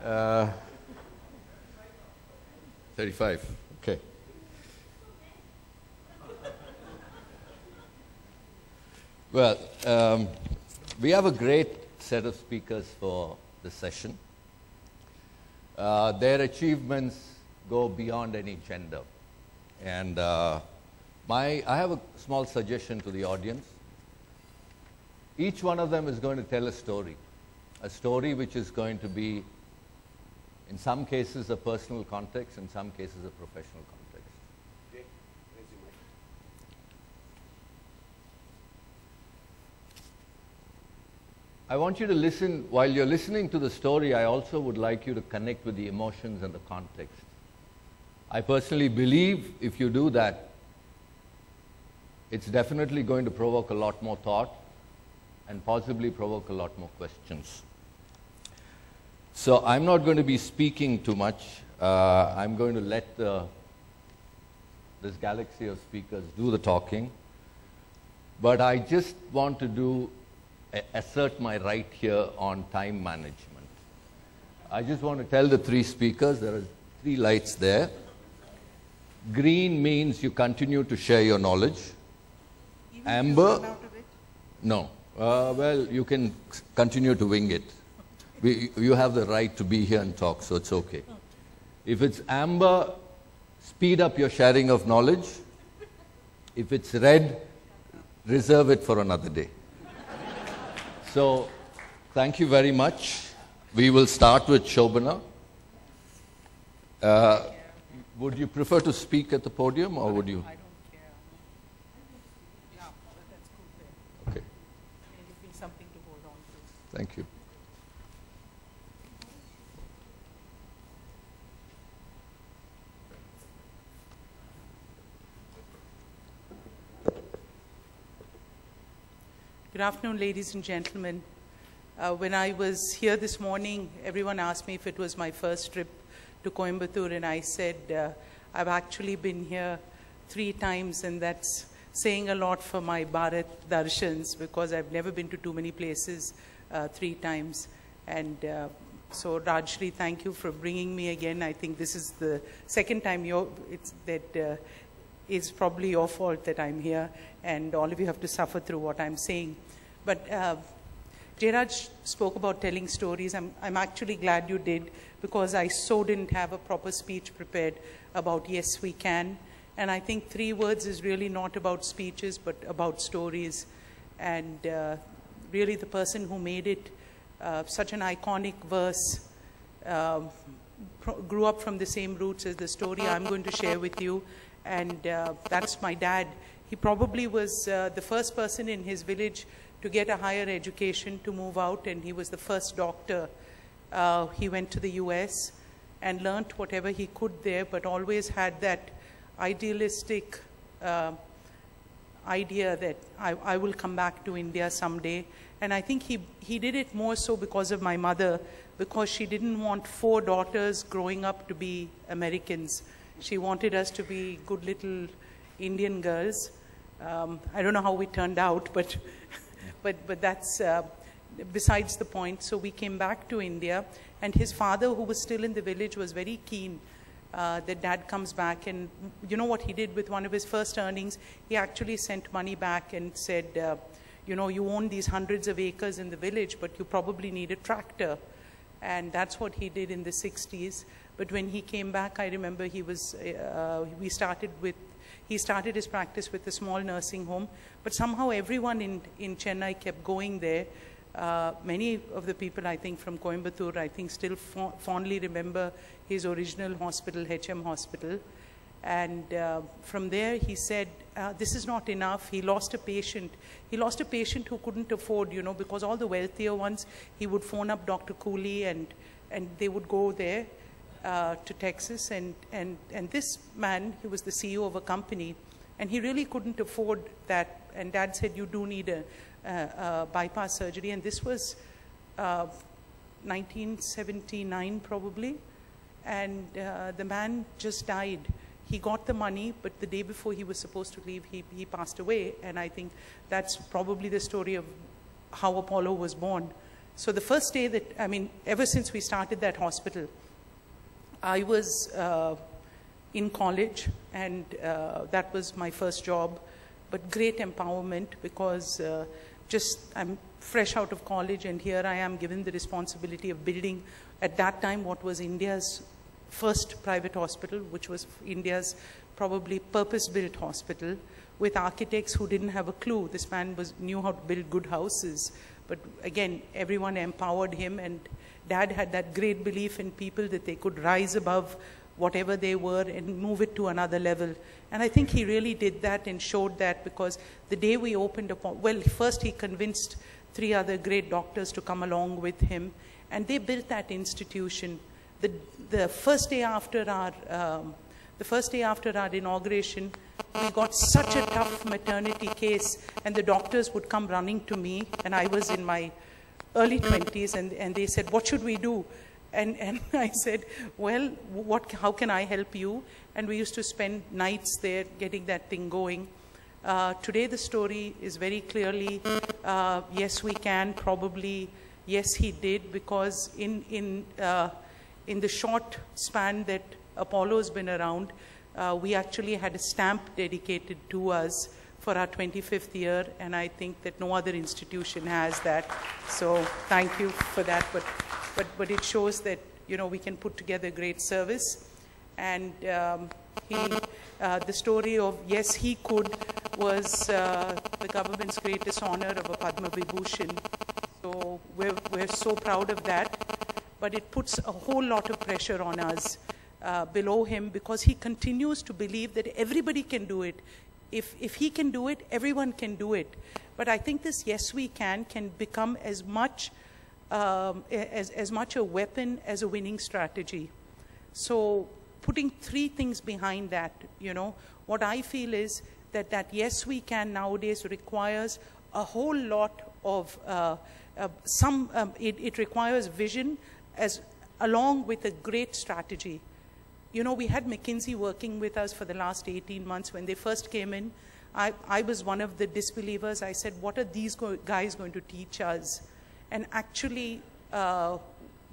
35, okay. Well, we have a great set of speakers for the session. Their achievements go beyond any gender. And I have a small suggestion to the audience. Each one of them is going to tell a story which is going to be, in some cases, a personal context, in some cases, a professional context. Jay, where's your mic? I want you to listen. While you're listening to the story, I also would like you to connect with the emotions and the context. I personally believe if you do that, it's definitely going to provoke a lot more thought and possibly provoke a lot more questions. So I'm not going to be speaking too much. I'm going to let this galaxy of speakers do the talking. But I just want to assert my right here on time management. I just want to tell the three speakers, there are 3 lights there. Green means you continue to share your knowledge. Even Amber, if you run out of it? no. Well, you can continue to wing it. You have the right to be here and talk, so it's okay. If it's amber, speed up your sharing of knowledge. If it's red, reserve it for another day. So, thank you very much. We will start with Shobana. Would you prefer to speak at the podium, or would you? I don't care. Yeah, but that's good then. Okay, It'll be something to hold on to. thank you. Good afternoon, ladies and gentlemen. When I was here this morning, everyone asked me if it was my first trip to Coimbatore, and I said I've actually been here 3 times, and that's saying a lot for my Bharat Darshans, because I've never been to too many places 3 times. And so Rajshri, thank you for bringing me again. I think this is the second time it's probably your fault that I'm here, and all of you have to suffer through what I'm saying. But Jayraj spoke about telling stories. I'm actually glad you did, because I so didn't have a proper speech prepared about Yes We Can. And I think 3 words is really not about speeches, but about stories. And really the person who made it such an iconic verse grew up from the same roots as the story I'm going to share with you. And that's my dad. He probably was the first person in his village to get a higher education, to move out, and he was the first doctor. He went to the US and learnt whatever he could there, but always had that idealistic idea that I will come back to India someday. And I think he did it more so because of my mother, because she didn't want 4 daughters growing up to be Americans. She wanted us to be good little Indian girls. I don't know how we turned out, but that's besides the point. So we came back to India, and his father, who was still in the village, was very keen that dad comes back. And you know what he did with one of his first earnings? He actually sent money back and said, you know, you own these hundreds of acres in the village, but you probably need a tractor. And that's what he did in the 60s. But when he came back, I remember he started his practice with a small nursing home. But somehow everyone in Chennai kept going there. Many of the people, I think, from Coimbatore, I think, still fondly remember his original hospital, HM Hospital. And from there, he said, this is not enough. He lost a patient. He lost a patient who couldn't afford, you know, because all the wealthier ones, he would phone up Dr. Cooley, and they would go there to Texas. And this man, he was the CEO of a company, and he really couldn't afford that. And Dad said, you do need a bypass surgery. And this was 1979, probably. And the man just died. He got the money, but the day before he was supposed to leave, he passed away. And I think that's probably the story of how Apollo was born. So the first day that, I mean, ever since we started that hospital, I was in college, and that was my first job, but great empowerment because I'm fresh out of college, and here I am given the responsibility of building, at that time, what was India's first private hospital, which was India's probably purpose-built hospital, with architects who didn't have a clue. This man knew how to build good houses, but again, everyone empowered him, and Dad had that great belief in people that they could rise above whatever they were and move it to another level. And I think he really did that and showed that, because the day we opened up, well, first he convinced 3 other great doctors to come along with him, and they built that institution. The first day after our inauguration, we got such a tough maternity case, and the doctors would come running to me, and I was in my early 20s, and they said, "What should we do?" And I said, "Well, how can I help you?" And we used to spend nights there getting that thing going. Today the story is very clearly, yes, we can, probably, yes, he did, because in the short span that Apollo's been around, we actually had a stamp dedicated to us for our 25th year, and I think that no other institution has that. So thank you for that. But it shows that, you know, we can put together great service. And the story of yes, he could was the government's greatest honor of a Padma Vibhushan. So we're so proud of that. But it puts a whole lot of pressure on us below him, because he continues to believe that everybody can do it. If he can do it, everyone can do it. But I think this yes, we can become as much a weapon as a winning strategy. So putting 3 things behind that, you know, what I feel is that yes, we can nowadays requires a whole lot of, it requires vision along with a great strategy. You know, we had McKinsey working with us for the last 18 months. When they first came in, I was one of the disbelievers. I said, what are these guys going to teach us? And actually,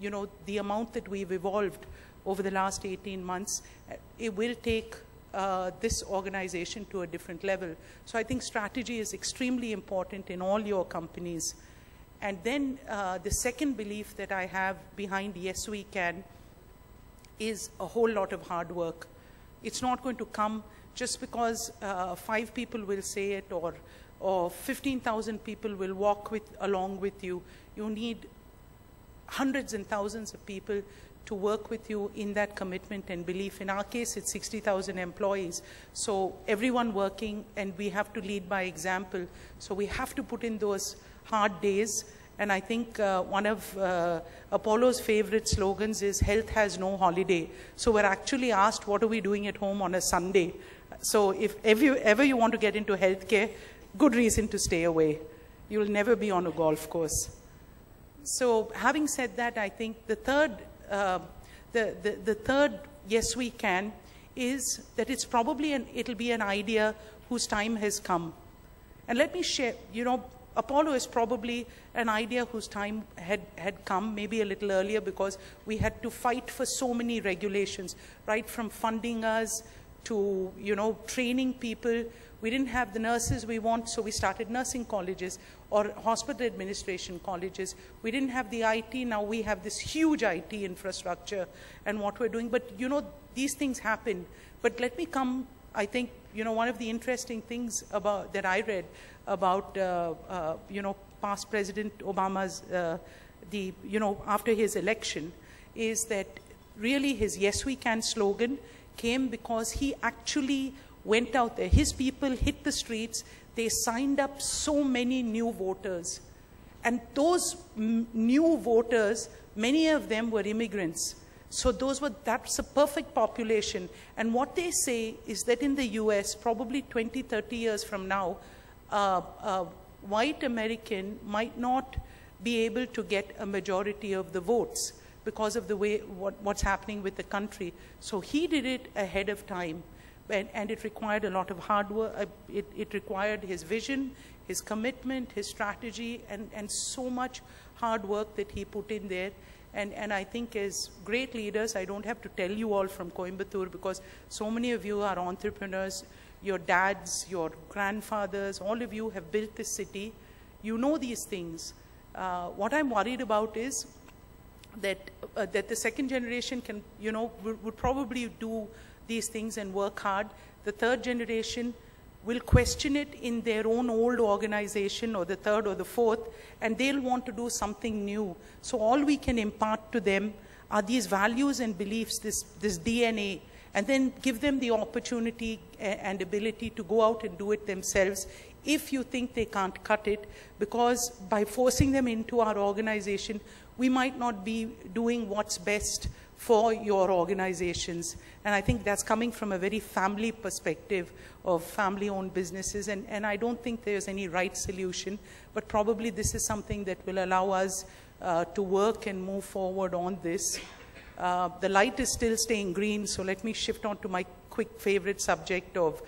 you know, the amount that we've evolved over the last 18 months, it will take this organization to a different level. So I think strategy is extremely important in all your companies. And then the second belief that I have behind Yes We Can is a whole lot of hard work. It's not going to come just because 5 people will say it, or 15,000 people will walk along with you. You need hundreds and thousands of people to work with you in that commitment and belief. In our case, it's 60,000 employees. So everyone working, and we have to lead by example. So we have to put in those hard days. And I think one of Apollo's favorite slogans is, health has no holiday. So we're actually asked, what are we doing at home on a Sunday? So if ever you want to get into healthcare, good reason to stay away. You'll never be on a golf course. So having said that, I think the third yes we can is that it's probably it'll be an idea whose time has come. And let me share, you know, Apollo is probably an idea whose time had come maybe a little earlier, because we had to fight for so many regulations, right from funding us to, you know, training people. We didn't have the nurses we want, so we started nursing colleges or hospital administration colleges. We didn't have the IT, now we have this huge IT infrastructure and what we're doing. But, you know, these things happen. But let me come, I think, you know, one of the interesting things that I read about, you know, past President Obama's, you know, after his election, is that really his Yes We Can slogan came because he actually went out there. His people hit the streets. They signed up so many new voters. And those new voters, many of them were immigrants. So that's a perfect population. And what they say is that in the US, probably 20, 30 years from now, white American might not be able to get a majority of the votes because of the way what's happening with the country. So he did it ahead of time. And it required a lot of hard work. It required his vision, his commitment, his strategy, and so much hard work that he put in there. And I think as great leaders, I don't have to tell you all from Coimbatore, because so many of you are entrepreneurs. Your dads, your grandfathers, all of you have built this city. You know these things. What I'm worried about is that the second generation can, would probably do these things and work hard. The third generation will question it in their own old organization, or the third or the fourth, and they'll want to do something new. So all we can impart to them are these values and beliefs, this DNA, and then give them the opportunity and ability to go out and do it themselves if you think they can't cut it, because by forcing them into our organization, we might not be doing what's best for your organizations. And I think that's coming from a very family perspective of family-owned businesses, and I don't think there's any right solution, but probably this is something that will allow us to work and move forward on this. The light is still staying green, so let me shift on to my quick favorite subject of,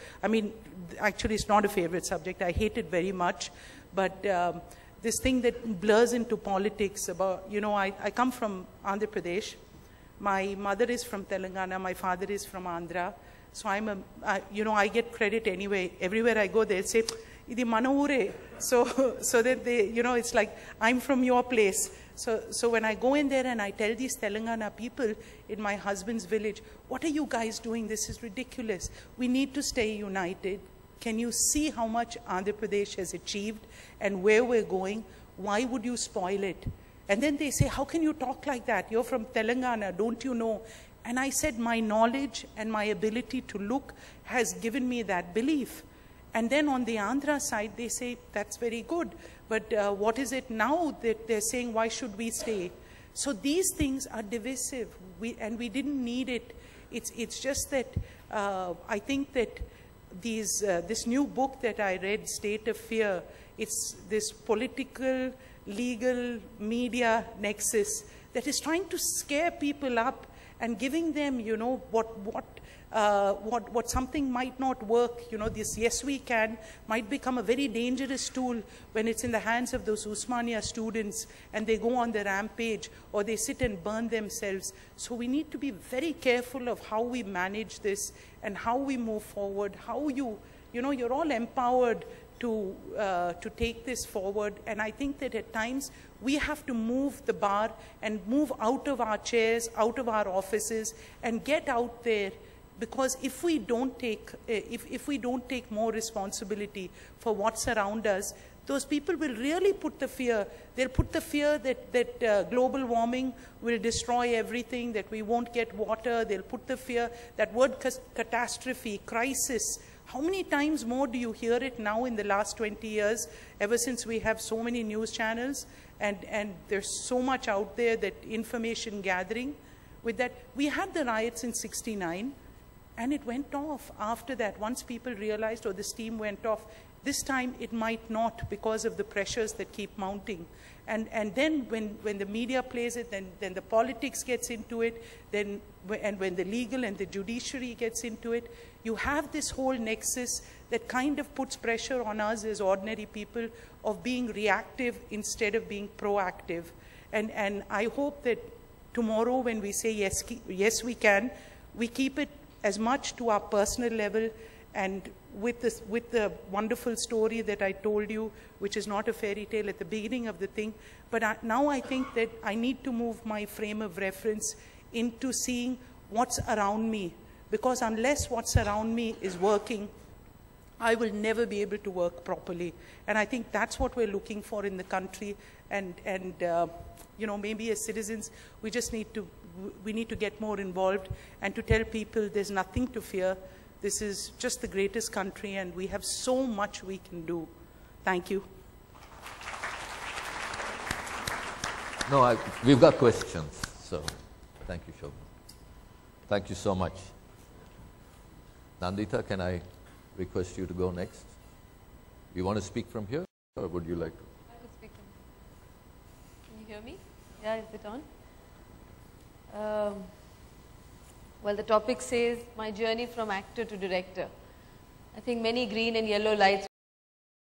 actually it's not a favorite subject, I hate it very much, but this thing that blurs into politics about, I come from Andhra Pradesh. My mother is from Telangana, my father is from Andhra. So I get credit anyway. Everywhere I go, they'll say, "Idi mana ure." So that they, it's like, I'm from your place. So when I go in there and I tell these Telangana people in my husband's village, what are you guys doing? This is ridiculous. We need to stay united. Can you see how much Andhra Pradesh has achieved and where we're going? Why would you spoil it? And then they say, how can you talk like that? You're from Telangana, don't you know? And I said, my knowledge and my ability to look has given me that belief. And then on the Andhra side, they say, that's very good. But what is it now that they're saying, why should we stay? So these things are divisive, and we didn't need it. It's just that I think that this new book that I read, State of Fear, it's this political, legal, media nexus that is trying to scare people up and giving them, what something might not work. This yes we can might become a very dangerous tool when it's in the hands of those Usmania students and they go on the rampage or they sit and burn themselves. So we need to be very careful of how we manage this and how we move forward, how you're all empowered to take this forward. And I think that at times we have to move the bar and move out of our chairs, out of our offices, and get out there. Because if we don't take more responsibility for what's around us, those people will really put the fear. They'll put the fear that global warming will destroy everything, that we won't get water. They'll put the fear, that word catastrophe, crisis. How many times more do you hear it now in the last 20 years, ever since we have so many news channels and there's so much out there, that information gathering? With that, we had the riots in '69, and it went off after that. Once people realized, or the steam went off, this time it might not, because of the pressures that keep mounting. And then when the media plays it, then the politics gets into it, and when the legal and the judiciary gets into it, you have this whole nexus that kind of puts pressure on us as ordinary people of being reactive instead of being proactive. And I hope that tomorrow when we say yes we can, we keep it as much to our personal level, and with the wonderful story that I told you, which is not a fairy tale at the beginning of the thing, but now I think that I need to move my frame of reference into seeing what's around me, because unless what's around me is working, I will never be able to work properly. And I think that's what we're looking for in the country, and maybe as citizens, we just need to get more involved and to tell people there's nothing to fear. This is just the greatest country, and we have so much we can do. Thank you. No, we've got questions, so thank you, Shobana. Thank you so much. Nandita, can I request you to go next? You want to speak from here, or would you like to? I could speak from here. Can you hear me? Yeah, is it on? Well, the topic says, my journey from actor to director. I think many green and yellow lights